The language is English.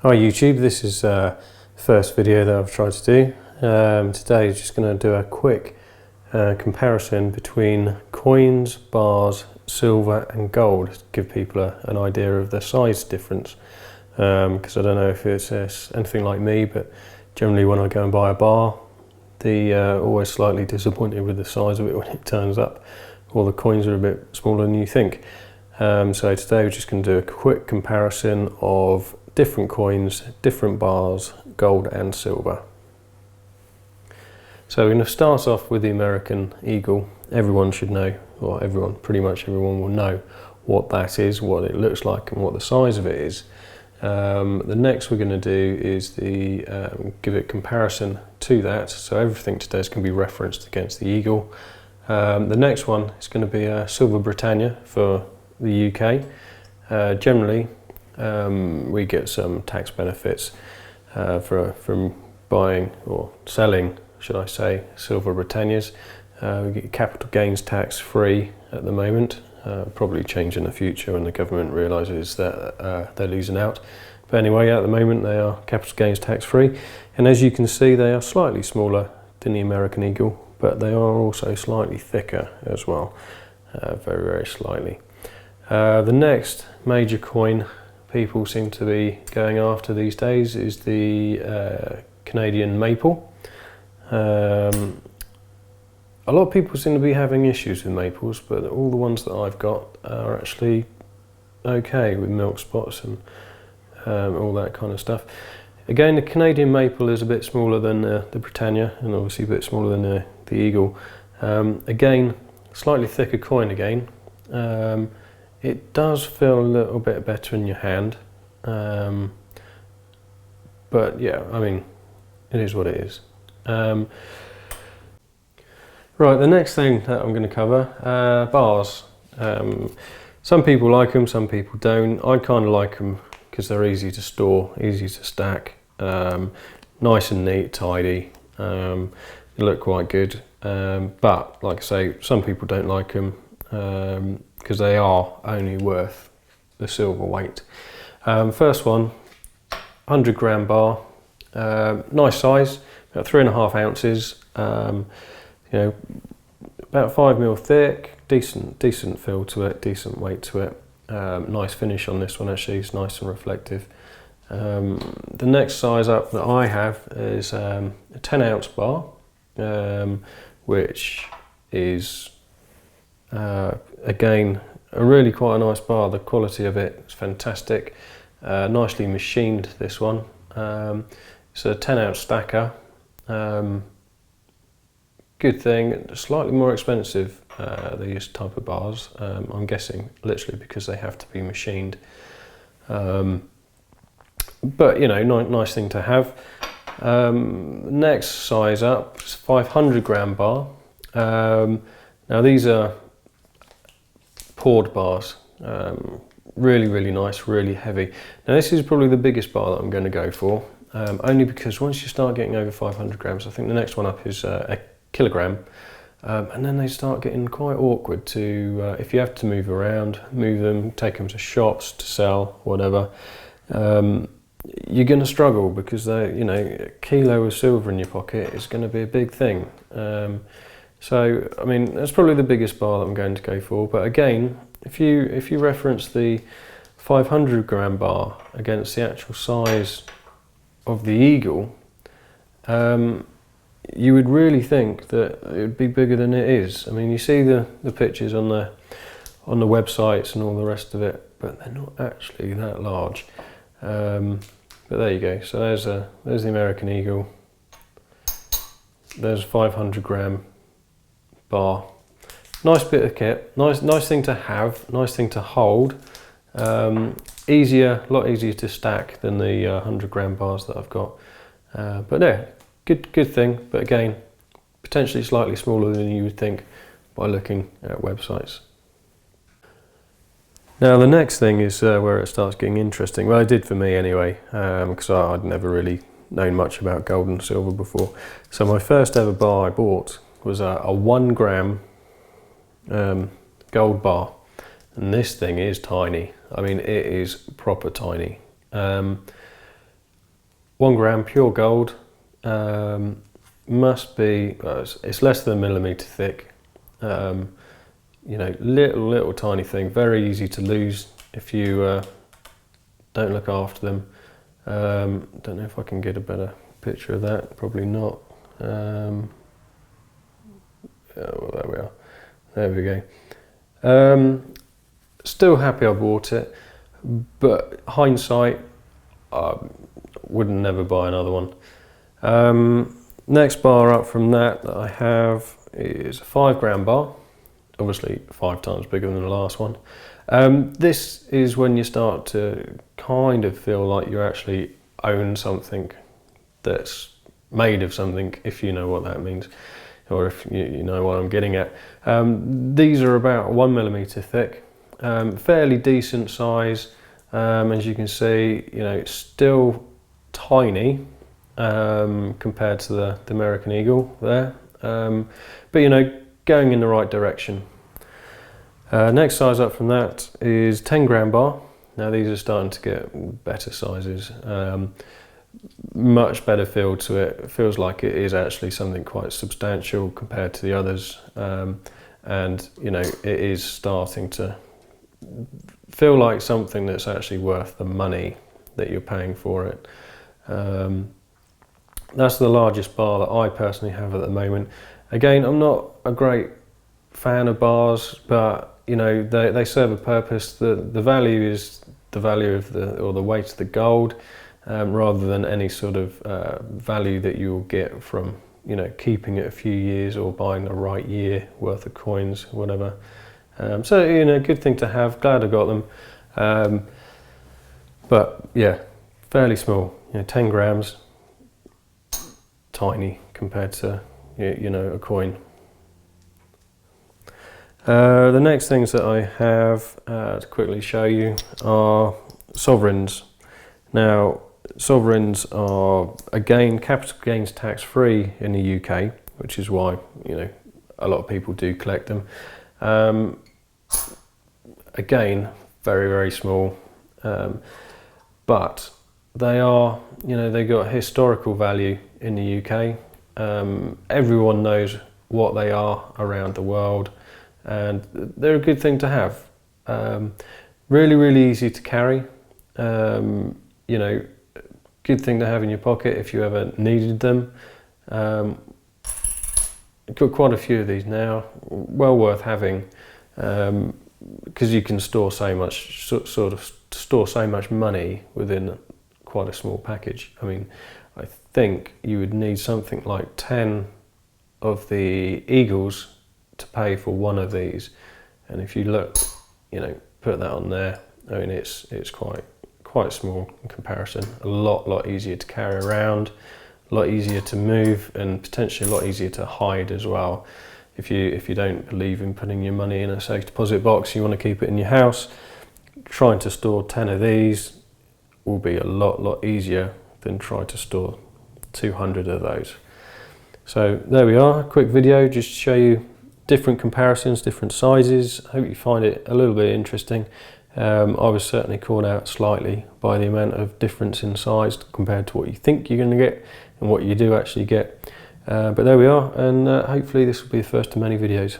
Hi YouTube, this is the first video that I've tried to do. Today I'm just going to do a quick comparison between coins, bars, silver and gold to give people an idea of the size difference, because I don't know if it's anything like me, but generally when I go and buy a bar, always slightly disappointed with the size of it when it turns up, or the coins are a bit smaller than you think. So today we're just going to do a quick comparison of different coins, different bars, gold and silver. So we're going to start off with the American Eagle. Everyone should know, or pretty much everyone will know what that is, what it looks like and what the size of it is. The next we're going to do is give a comparison to that, so everything today is going to be referenced against the Eagle. The next one is going to be a Silver Britannia for the UK. Generally we get some tax benefits from buying or selling, should I say, Silver Britannias. We get capital gains tax free at the moment, probably change in the future when the government realises that they're losing out. But anyway, at the moment they are capital gains tax free, and as you can see they are slightly smaller than the American Eagle, but they are also slightly thicker as well, very, very slightly. The next major coin people seem to be going after these days is the Canadian maple. A lot of people seem to be having issues with maples, but all the ones that I've got are actually okay with milk spots and all that kind of stuff. Again, the Canadian maple is a bit smaller than the Britannia, and obviously a bit smaller than the Eagle. Again, slightly thicker coin again. It does feel a little bit better in your hand, but yeah, I mean, it is what it is. Right, the next thing that I'm going to cover, bars. Some people like them, some people don't. I kind of like them because they're easy to store, easy to stack, nice and neat, tidy. They look quite good, but like I say, some people don't like them because they are only worth the silver weight. First one, 100 gram bar, nice size, about 3.5 ounces. You know, about 5mm thick, decent feel to it, decent weight to it. Nice finish on this one actually, it's nice and reflective. The next size up that I have is a 10 ounce bar, which is again a really quite a nice bar. The quality of it is fantastic, nicely machined this one. It's a 10 ounce stacker. Good thing, slightly more expensive, these type of bars, I'm guessing literally because they have to be machined, but you know, nice thing to have. Next size up is 500 gram bar. Now these are poured bars, really nice, really heavy. Now this is probably the biggest bar that I'm going to go for, only because once you start getting over 500 grams, I think the next one up is a kilogram, and then they start getting quite awkward to, if you have to move around, move them, take them to shops to sell, whatever, you're going to struggle because they, you know, a kilo of silver in your pocket is going to be a big thing. So I mean, that's probably the biggest bar that I'm going to go for. But again, if you reference the 500 gram bar against the actual size of the Eagle, you would really think that it would be bigger than it is. I mean, you see the pictures on the websites and all the rest of it, but they're not actually that large. But there you go. So there's the American Eagle. There's a 500 gram bar. Nice bit of kit. Nice thing to have. Nice thing to hold. A lot easier to stack than the 100 gram bars that I've got. But yeah. Good thing, but again, potentially slightly smaller than you would think by looking at websites. Now the next thing is where it starts getting interesting. Well, it did for me anyway, because I'd never really known much about gold and silver before. So my first ever bar I bought was a 1 gram gold bar, and this thing is tiny. I mean, it is proper tiny. 1 gram pure gold, must be, it's less than a millimetre thick. You know, little tiny thing, very easy to lose if you don't look after them. Don't know if I can get a better picture of that, probably not. Oh, well, there we are, there we go. Still happy I bought it, but hindsight, I would never buy another one. Next bar up from that I have is a 5 gram bar, obviously 5 times bigger than the last one. This is when you start to kind of feel like you actually own something that's made of something, if you know what that means, or if you know what I'm getting at. These are about 1 millimetre thick, fairly decent size. As you can see, you know, it's still tiny compared to the American Eagle there, but you know, going in the right direction. Next size up from that is 10 gram bar. Now these are starting to get better sizes, much better feel to it. It feels like it is actually something quite substantial compared to the others, and you know, it is starting to feel like something that's actually worth the money that you're paying for it. That's the largest bar that I personally have at the moment. Again, I'm not a great fan of bars, but you know, they serve a purpose. The value is the value of the weight of the gold, rather than any sort of value that you'll get from, you know, keeping it a few years or buying the right year worth of coins, whatever. So you know, good thing to have. Glad I got them. But yeah, fairly small. You know, 10 grams, tiny compared to, you know, a coin. The next things that I have to quickly show you are sovereigns. Now, sovereigns are, again, capital gains tax free in the UK, which is why, you know, a lot of people do collect them. Again, very small, but they are, you know, they got historical value in the UK. Everyone knows what they are around the world, and they're a good thing to have. Really easy to carry. You know, good thing to have in your pocket if you ever needed them. Got quite a few of these now, well worth having, because you can store so much, store so much money within quite a small package. I mean, I think you would need something like 10 of the Eagles to pay for one of these, and if you look, you know, put that on there, I mean, it's quite small in comparison. A lot easier to carry around, a lot easier to move, and potentially a lot easier to hide as well. If you don't believe in putting your money in a safe deposit box, you want to keep it in your house, trying to store 10 of these will be a lot easier than trying to store 200 of those. So there we are, a quick video just to show you different comparisons, different sizes. I hope you find it a little bit interesting. I was certainly caught out slightly by the amount of difference in size compared to what you think you're going to get and what you do actually get. But there we are, and hopefully this will be the first of many videos.